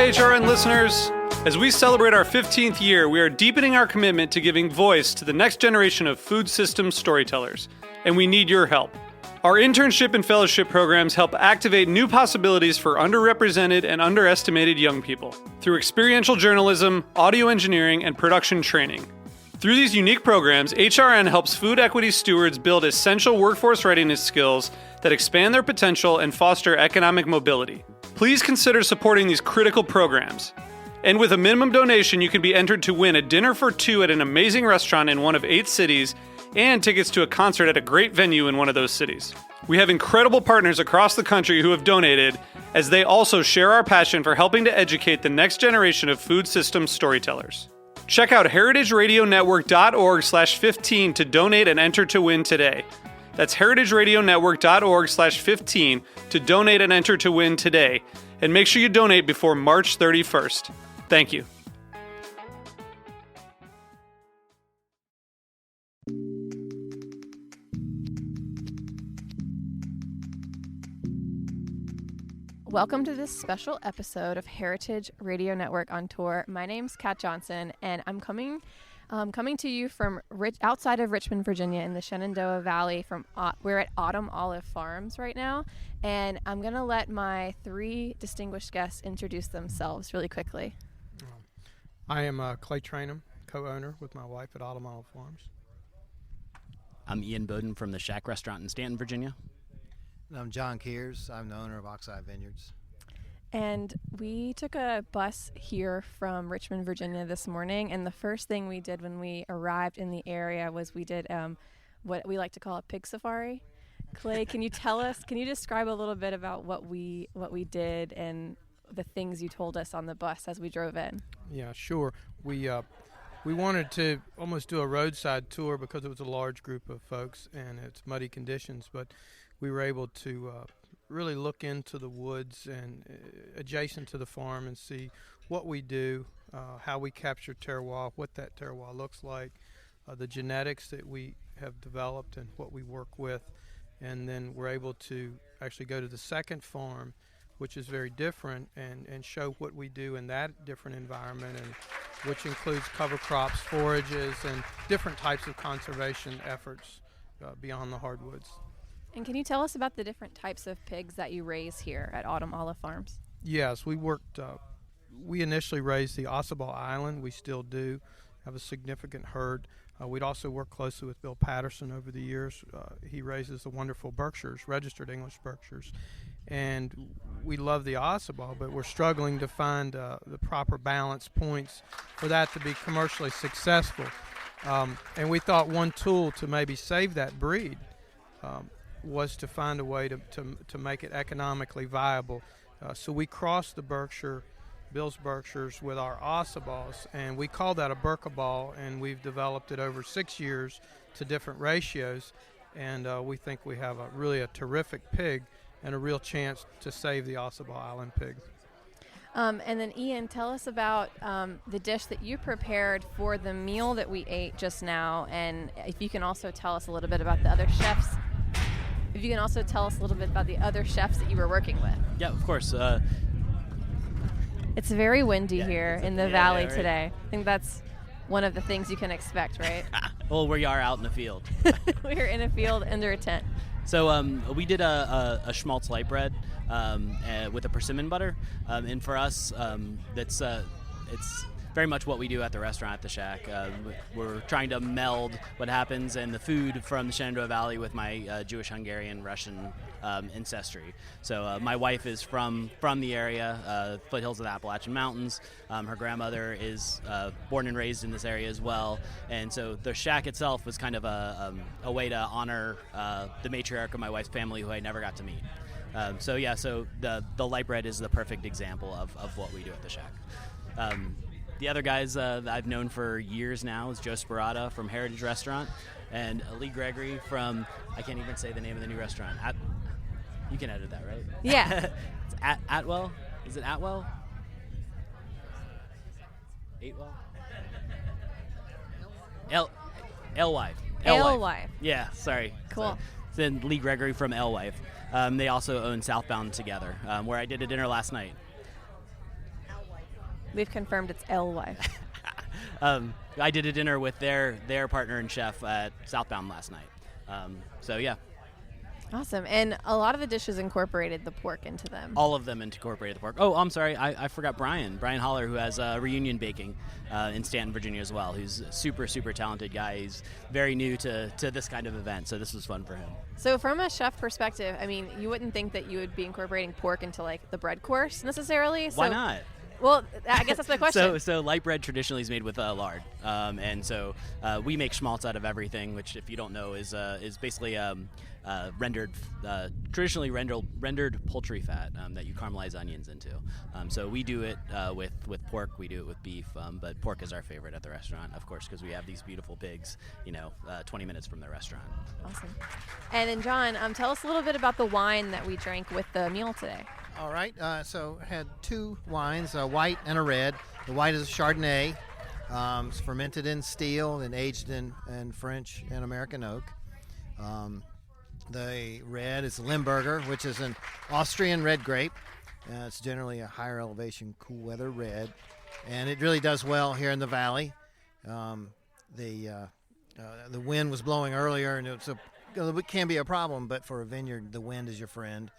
HRN listeners. As we celebrate our 15th year, we are deepening our commitment to giving voice to the next generation of food systems storytellers, and we need your help. Our internship and fellowship programs help activate new possibilities for underrepresented and underestimated young people through experiential journalism, audio engineering, and production training. Through these unique programs, HRN helps food equity stewards build essential workforce readiness skills that expand their potential and foster economic mobility. Please consider supporting these critical programs. And with a minimum donation, you can be entered to win a dinner for two at an amazing restaurant in one of 8 cities and tickets to a concert at a great venue in one of those cities. We have incredible partners across the country who have donated, as they also share our passion for helping to educate the next generation of food systems storytellers. Check out heritageradionetwork.org/15 to donate and enter to win today. That's heritageradionetwork.org/15 to donate and enter to win today. And make sure you donate before March 31st. Thank you. Welcome to this special episode of Heritage Radio Network on Tour. My name's Kat Johnson, and I'm coming to you from outside of Richmond, Virginia, in the Shenandoah Valley. We're at Autumn Olive Farms right now, and I'm going to let my 3 distinguished guests introduce themselves really quickly. I am Clay Trainum, co-owner with my wife at Autumn Olive Farms. I'm Ian Boden from the Shack Restaurant in Stanton, Virginia. And I'm John Kiers. I'm the owner of Ox-Eye Vineyards. And we took a bus here from Richmond, Virginia this morning, and the first thing we did when we arrived in the area was we did what we like to call a pig safari. Clay, can you describe a little bit about what we did and the things you told us on the bus as we drove in? Yeah, sure. We wanted to almost do a roadside tour because it was a large group of folks and it's muddy conditions, but we were able to really look into the woods and adjacent to the farm and see what we do, how we capture terroir, what that terroir looks like, the genetics that we have developed and what we work with. And then we're able to actually go to the second farm, which is very different, and show what we do in that different environment, and which includes cover crops, forages, and different types of conservation efforts beyond the hardwoods. And can you tell us about the different types of pigs that you raise here at Autumn Olive Farms? Yes, we initially raised the Ossabaw Island. We still do have a significant herd. We'd also worked closely with Bill Patterson over the years. He raises the wonderful Berkshires, registered English Berkshires. And we love the Ossabaw, but we're struggling to find the proper balance points for that to be commercially successful. And we thought one tool to maybe save that breed was to find a way to make it economically viable. So we crossed the Bill's Berkshires with our Ossabaws, and we call that a Berkabaw, and we've developed it over 6 years to different ratios, and we think we have really a terrific pig and a real chance to save the Ossabaw Island pig. And then Ian, tell us about the dish that you prepared for the meal that we ate just now, and if you can also tell us a little bit about the other chefs. If you can also tell us a little bit about the other chefs that you were working with. Yeah, of course. It's very windy here in the valley right. today. I think that's one of the things you can expect, right? Well, we are out in the field. We're in a field under a tent. So we did a schmaltz light bread with a persimmon butter, and for us, it's very much what we do at the restaurant at the Shack. We're trying to meld what happens in the food from the Shenandoah Valley with my Jewish, Hungarian, Russian ancestry. So my wife is from the area, foothills of the Appalachian Mountains. Her grandmother is born and raised in this area as well. And so the Shack itself was kind of a way to honor the matriarch of my wife's family, who I never got to meet. So the light bread is the perfect example of what we do at the Shack. The other guys that I've known for years now is Joe Sparata from Heritage Restaurant and Lee Gregory from, I can't even say the name of the new restaurant. You can edit that, right? Yeah. It's Atwell? Is it Atwell? Atwell? Alewife. Alewife. Yeah, sorry. Cool. So, then Lee Gregory from Alewife. They also own Southbound Together, where I did a dinner last night. We've confirmed it's L-Y. I did a dinner with their partner and chef at Southbound last night. So yeah. Awesome. And a lot of the dishes incorporated the pork into them. All of them incorporated the pork. Oh, I'm sorry. I forgot Brian Holler, who has Reunion Baking in Stanton, Virginia as well, who's a super, super talented guy. He's very new to this kind of event, so this was fun for him. So from a chef perspective, I mean, you wouldn't think that you would be incorporating pork into, like, the bread course necessarily. Why not? Well, I guess that's my question. So light bread traditionally is made with lard, and so we make schmaltz out of everything, which, if you don't know, is basically traditionally rendered poultry fat that you caramelize onions into. So we do it with pork, we do it with beef, but pork is our favorite at the restaurant, of course, because we have these beautiful pigs, 20 minutes from the restaurant. Awesome. And then, John, tell us a little bit about the wine that we drank with the meal today. All right, so had two wines, a white and a red. The white is a Chardonnay. It's fermented in steel and aged in French and American oak. The red is Limburger, which is an Austrian red grape. It's generally a higher elevation, cool weather red, and it really does well here in the valley. The wind was blowing earlier, and it can be a problem, but for a vineyard, the wind is your friend.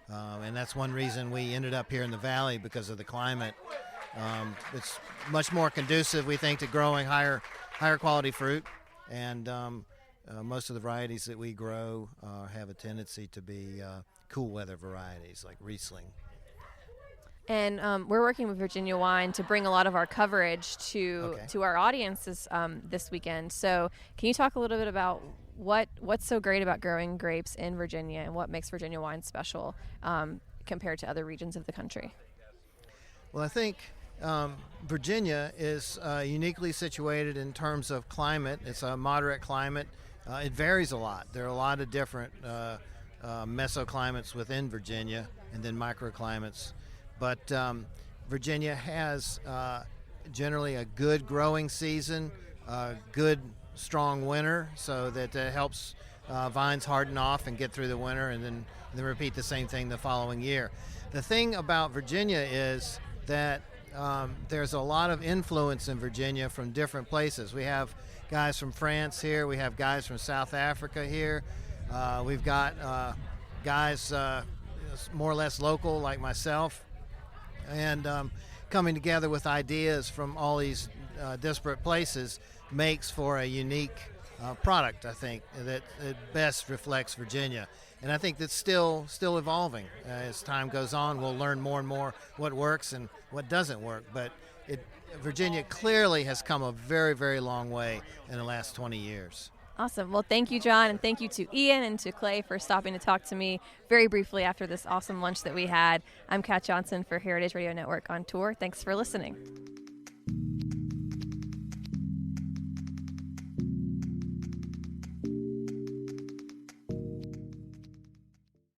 And that's one reason we ended up here in the valley, because of the climate. It's much more conducive, we think, to growing higher quality fruit, and most of the varieties that we grow have a tendency to be cool weather varieties like Riesling. And we're working with Virginia Wine to bring a lot of our coverage to our audiences this weekend. So can you talk a little bit about what's so great about growing grapes in Virginia, and what makes Virginia wine special compared to other regions of the country? Well, I think Virginia is uniquely situated in terms of climate. It's a moderate climate. It varies a lot. There are a lot of different mesoclimates within Virginia, and then microclimates. But Virginia has generally a good growing season, good strong winter, so that helps vines harden off and get through the winter, and then repeat the same thing the following year. The thing about Virginia is that there's a lot of influence in Virginia from different places. We have guys from France here. We have guys from South Africa here. We've got guys more or less local, like myself, and coming together with ideas from all these disparate places makes for a unique product, I think, that it best reflects Virginia. And I think that's still evolving. As time goes on, we'll learn more and more what works and what doesn't work. But Virginia clearly has come a very, very long way in the last 20 years. Awesome. Well, thank you, John, and thank you to Ian and to Clay for stopping to talk to me very briefly after this awesome lunch that we had. I'm Kat Johnson for Heritage Radio Network on Tour. Thanks for listening.